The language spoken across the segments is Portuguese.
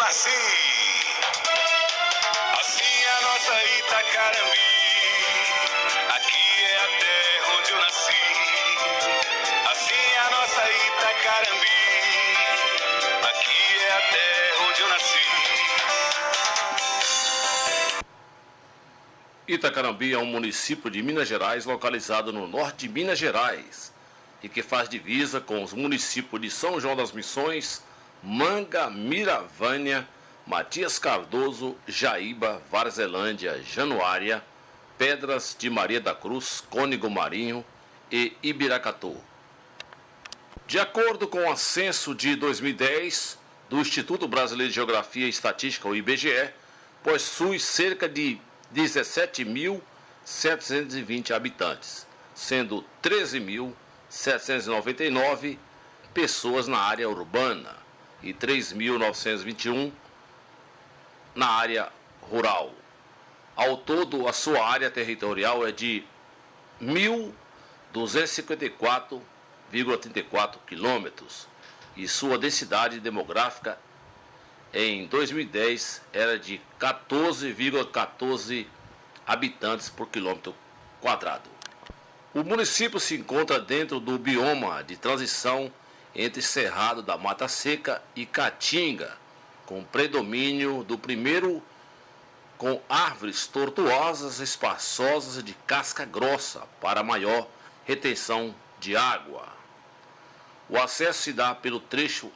assim. Assim é a nossa Itacarambi. Aqui é a terra onde eu nasci. Assim é a nossa Itacarambi. Aqui é a terra onde eu nasci. Itacarambi é um município de Minas Gerais localizado no norte de Minas Gerais e que faz divisa com os municípios de São João das Missões, Manga, Miravânia, Matias Cardoso, Jaíba, Varzelândia, Januária, Pedras de Maria da Cruz, Cônego Marinho e Ibiracatu. De acordo com o censo de 2010 do Instituto Brasileiro de Geografia e Estatística, o IBGE, possui cerca de 17.720 habitantes, sendo 13.799 pessoas na área urbana e 3.921 na área rural. Ao todo, a sua área territorial é de 1.254,34 quilômetros e sua densidade demográfica em 2010 era de 14,14 habitantes por quilômetro quadrado. O município se encontra dentro do bioma de transição entre Cerrado da Mata Seca e Caatinga, com predomínio do primeiro com árvores tortuosas, espaçosas de casca grossa para maior retenção de água. O acesso se dá pelo trecho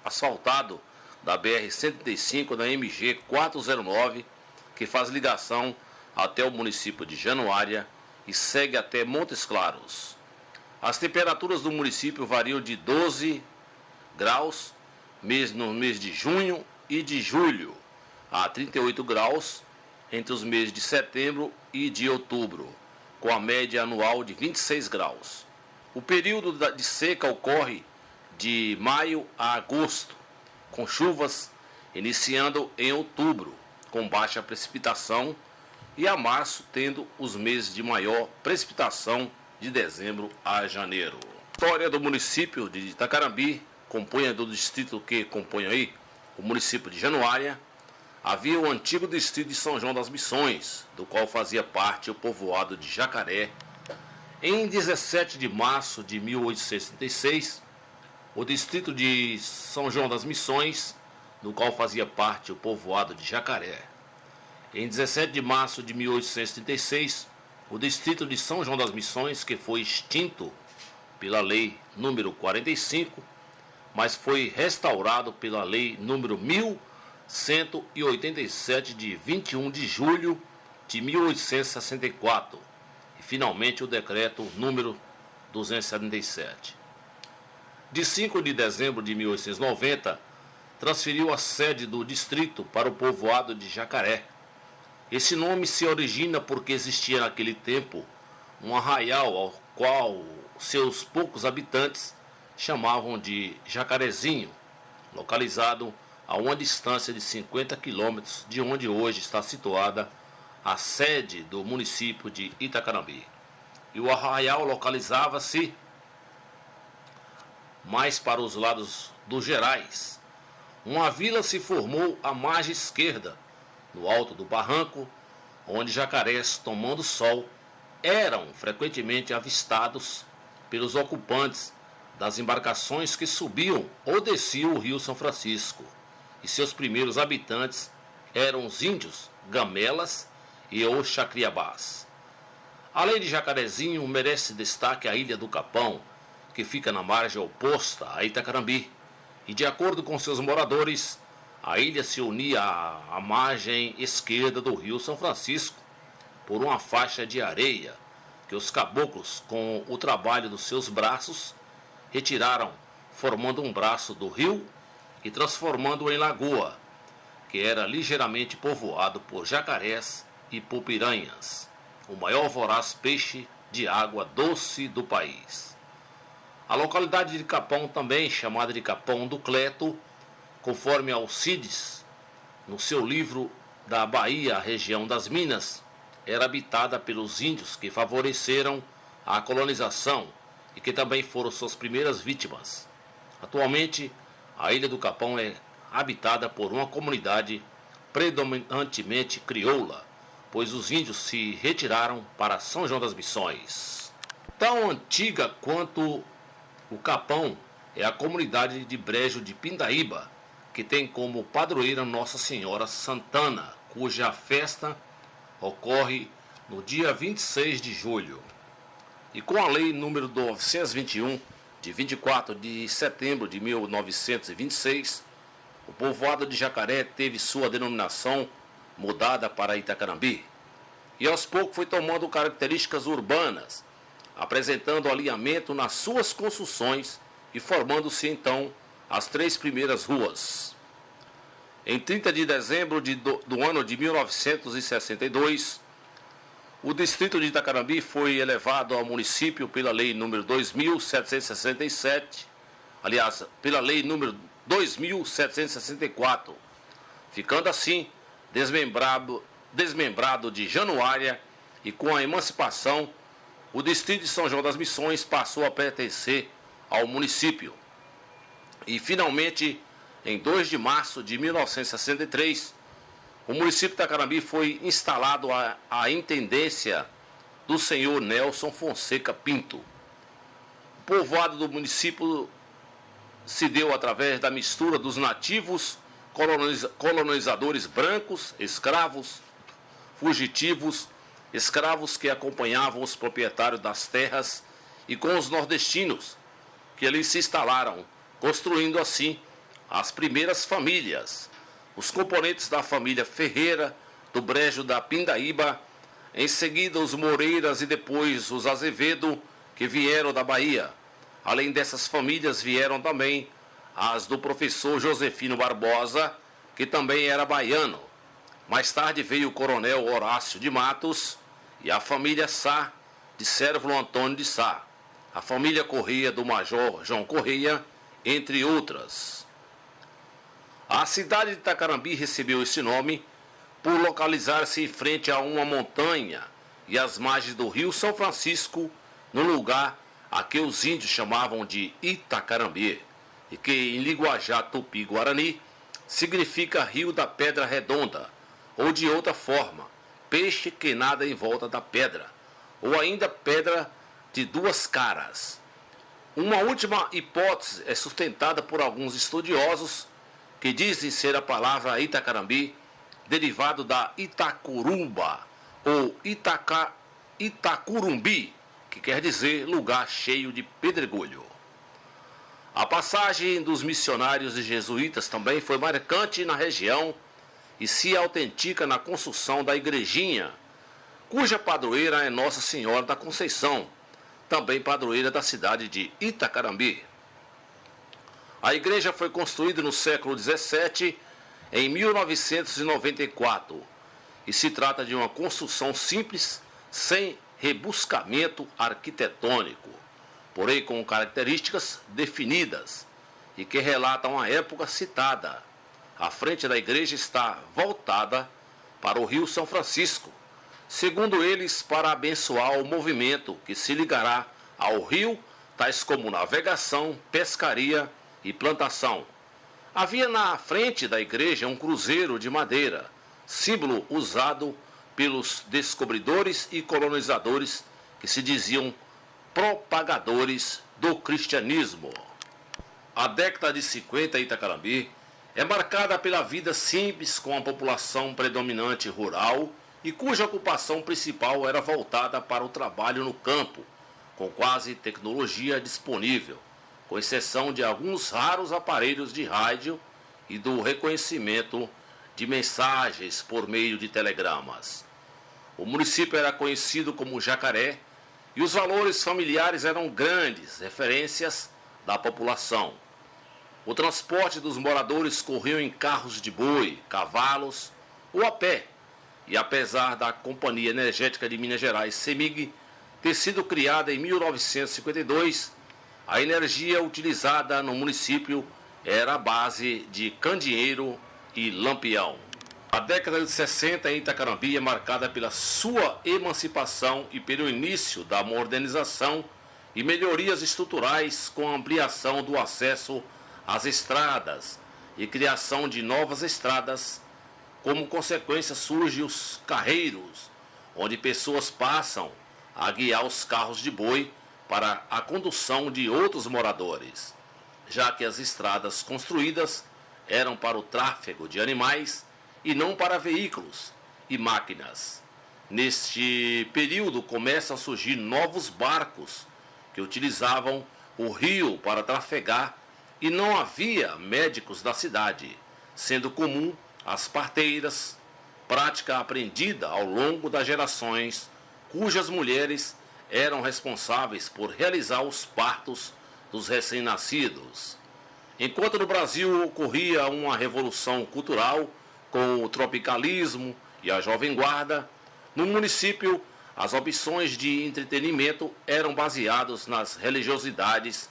asfaltado da BR-135 da MG 409, que faz ligação até o município de Januária e segue até Montes Claros. As temperaturas do município variam de 12 graus no mês de junho e de julho, a 38 graus entre os meses de setembro e de outubro, com a média anual de 26 graus. O período de seca ocorre de maio a agosto, com chuvas iniciando em outubro, com baixa precipitação, e a março tendo os meses de maior precipitação de dezembro a janeiro. História do município de Itacarambi, compunha do distrito que compõe aí o município de Januária. Havia o antigo distrito de São João das Missões, do qual fazia parte o povoado de Jacaré. Em 17 de março de 1836, o distrito de São João das Missões, do qual fazia parte o povoado de Jacaré. Em 17 de março de 1836, o distrito de São João das Missões, que foi extinto pela lei número 45, mas foi restaurado pela lei número 1187 de 21 de julho de 1864 e finalmente o decreto número 277. De 5 de dezembro de 1890, transferiu a sede do distrito para o povoado de Jacaré. Esse nome se origina porque existia naquele tempo um arraial ao qual seus poucos habitantes chamavam de Jacarezinho, localizado a uma distância de 50 quilômetros de onde hoje está situada a sede do município de Itacarambi. E o arraial localizava-se mais para os lados dos Gerais. Uma vila se formou à margem esquerda, no alto do barranco, onde jacarés tomando sol eram frequentemente avistados pelos ocupantes das embarcações que subiam ou desciam o rio São Francisco, e seus primeiros habitantes eram os índios Gamelas e os Chacriabás. Além de Jacarezinho, merece destaque a Ilha do Capão, que fica na margem oposta a Itacarambi, e de acordo com seus moradores, a ilha se unia à margem esquerda do rio São Francisco por uma faixa de areia que os caboclos, com o trabalho dos seus braços, retiraram, formando um braço do rio e transformando-o em lagoa, que era ligeiramente povoado por jacarés e por piranhas, o maior voraz peixe de água doce do país. A localidade de Capão, também chamada de Capão do Cleto, conforme Alcides, no seu livro da Bahia, a região das Minas, era habitada pelos índios que favoreceram a colonização e que também foram suas primeiras vítimas. Atualmente, a Ilha do Capão é habitada por uma comunidade predominantemente crioula, pois os índios se retiraram para São João das Missões. Tão antiga quanto o Capão é a comunidade de Brejo de Pindaíba, que tem como padroeira Nossa Senhora Santana, cuja festa ocorre no dia 26 de julho. E com a lei número 921, de 24 de setembro de 1926, o povoado de Jacaré teve sua denominação mudada para Itacarambi, e aos poucos foi tomando características urbanas, apresentando alinhamento nas suas construções e formando-se então as 3 primeiras ruas. Em 30 de dezembro do ano de 1962, o distrito de Itacarambi foi elevado ao município pela lei número 2.767, aliás, pela lei número 2.764, ficando assim desmembrado de Januária, e com a emancipação, o distrito de São João das Missões passou a pertencer ao município. E finalmente, em 2 de março de 1963, o município de Itacarambi foi instalado à intendência do senhor Nelson Fonseca Pinto. O povoado do município se deu através da mistura dos nativos, colonizadores brancos, escravos, fugitivos, escravos que acompanhavam os proprietários das terras, e com os nordestinos, que ali se instalaram, construindo assim as primeiras famílias. Os componentes da família Ferreira, do Brejo da Pindaíba, em seguida os Moreiras e depois os Azevedo, que vieram da Bahia. Além dessas famílias vieram também as do professor Josefino Barbosa, que também era baiano. Mais tarde veio o coronel Horácio de Matos e a família Sá, de Sérvulo Antônio de Sá, a família Correia do Major João Correia, entre outras. A cidade de Itacarambi recebeu esse nome por localizar-se em frente a uma montanha e às margens do rio São Francisco, no lugar a que os índios chamavam de Itacarambi, e que em linguajar tupi-guarani significa rio da pedra redonda, ou de outra forma, peixe que nada em volta da pedra, ou ainda pedra de 2 caras. Uma última hipótese é sustentada por alguns estudiosos, que dizem ser a palavra Itacarambi, derivado da Itacurumba, ou Itacurumbi, que quer dizer lugar cheio de pedregulho. A passagem dos missionários e jesuítas também foi marcante na região e se autentica na construção da igrejinha, cuja padroeira é Nossa Senhora da Conceição, também padroeira da cidade de Itacarambi. A igreja foi construída no século XVII, em 1994, e se trata de uma construção simples, sem rebuscamento arquitetônico, porém com características definidas e que relatam a época citada. A frente da igreja está voltada para o rio São Francisco, segundo eles, para abençoar o movimento que se ligará ao rio, tais como navegação, pescaria e plantação. Havia na frente da igreja um cruzeiro de madeira, símbolo usado pelos descobridores e colonizadores que se diziam propagadores do cristianismo. A década de 50 em Itacarambi é marcada pela vida simples, com a população predominante rural e cuja ocupação principal era voltada para o trabalho no campo, com quase tecnologia disponível, com exceção de alguns raros aparelhos de rádio e do reconhecimento de mensagens por meio de telegramas. O município era conhecido como Jacaré e os valores familiares eram grandes referências da população. O transporte dos moradores corria em carros de boi, cavalos ou a pé, e apesar da Companhia Energética de Minas Gerais, CEMIG, ter sido criada em 1952, a energia utilizada no município era a base de candeeiro e lampião. A década de 60 em Itacarambi é marcada pela sua emancipação e pelo início da modernização e melhorias estruturais, com a ampliação do acesso às estradas e criação de novas estradas. Como consequência, surgem os carreiros, onde pessoas passam a guiar os carros de boi para a condução de outros moradores, já que as estradas construídas eram para o tráfego de animais e não para veículos e máquinas. Neste período começam a surgir novos barcos que utilizavam o rio para trafegar e não havia médicos da cidade, sendo comum as parteiras, prática aprendida ao longo das gerações, cujas mulheres eram responsáveis por realizar os partos dos recém-nascidos. Enquanto no Brasil ocorria uma revolução cultural com o tropicalismo e a Jovem Guarda, no município as opções de entretenimento eram baseadas nas religiosidades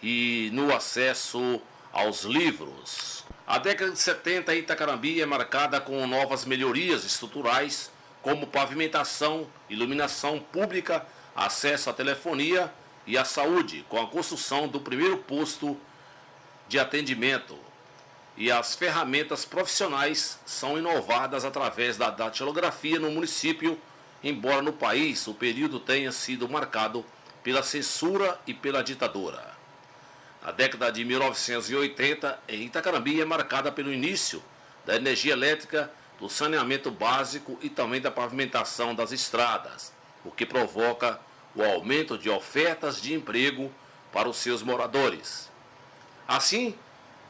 e no acesso aos livros. A década de 70 em Itacarambi é marcada com novas melhorias estruturais, como pavimentação, iluminação pública, acesso à telefonia e à saúde, com a construção do primeiro posto de atendimento. E as ferramentas profissionais são inovadas através da datilografia no município, embora no país o período tenha sido marcado pela censura e pela ditadura. A década de 1980 em Itacarambi é marcada pelo início da energia elétrica, do saneamento básico e também da pavimentação das estradas, o que provoca o aumento de ofertas de emprego para os seus moradores. Assim,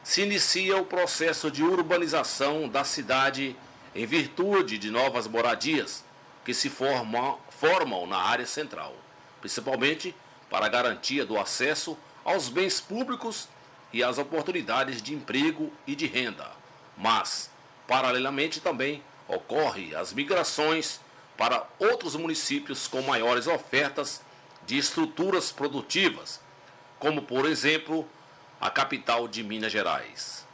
se inicia o processo de urbanização da cidade em virtude de novas moradias que se formam na área central, principalmente para a garantia do acesso aos bens públicos e às oportunidades de emprego e de renda. Mas, paralelamente também, ocorrem as migrações para outros municípios com maiores ofertas de estruturas produtivas, como, por exemplo, a capital de Minas Gerais.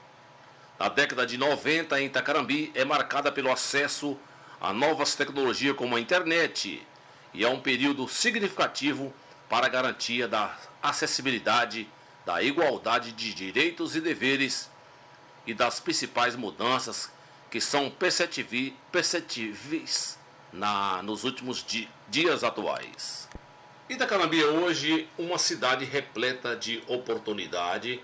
A década de 90 em Itacarambi é marcada pelo acesso a novas tecnologias como a internet e é um período significativo para a garantia da acessibilidade, da igualdade de direitos e deveres e das principais mudanças que são perceptíveis nos últimos dias atuais. Itacarambi é hoje uma cidade repleta de oportunidades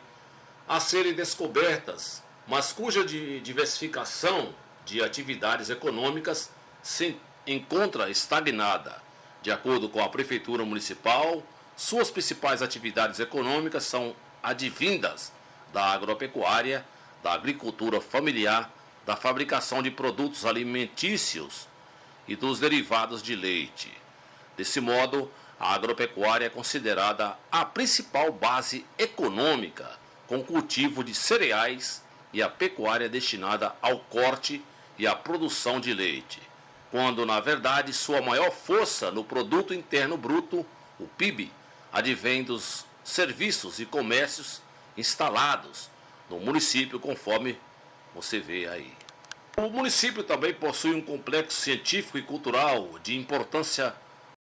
a serem descobertas, mas cuja diversificação de atividades econômicas se encontra estagnada. De acordo com a Prefeitura Municipal, suas principais atividades econômicas são advindas da agropecuária, da agricultura familiar, da fabricação de produtos alimentícios e dos derivados de leite. Desse modo, a agropecuária é considerada a principal base econômica, com cultivo de cereais, e a pecuária destinada ao corte e à produção de leite, quando, na verdade, sua maior força no Produto Interno Bruto, o PIB, advém dos serviços e comércios instalados no município, conforme você vê aí. O município também possui um complexo científico e cultural de importância